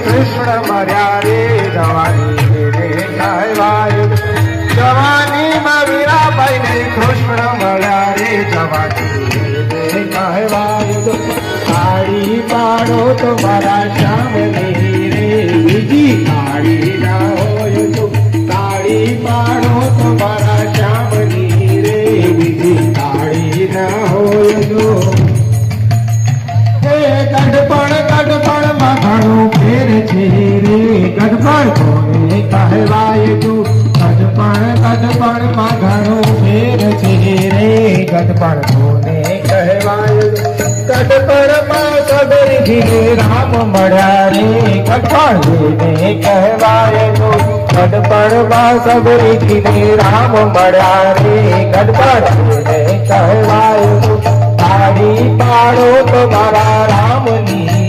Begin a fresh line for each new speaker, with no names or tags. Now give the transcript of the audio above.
कृष्ण मर्या रे जवानी रे कहवाय जवानी में मीराबाई ने कृष्ण मर्या रे जवानी रे कहवाय साड़ी पाड़ो तुम्हारा श्यामली रे बीजी साड़ी ना हो तो साड़ी पाड़ो तुम्हारा श्यामली रे बीजी साड़ी ना हो तो गढ़पण में घणो फेर छे रे गढ़पण कोने कहवाय तू गढ़पण में घणो फेर छे रे गढ़पण कोने कहवाय गढ़पण में सबरी घिरे राम मळ्या रे गढ़पण ने कहवाय तू गढ़पण में सबरी घिरे राम मळ्या रे गढ़पण ने कहवाय तू साड़ी पाड़ो तुम्हारा रामनी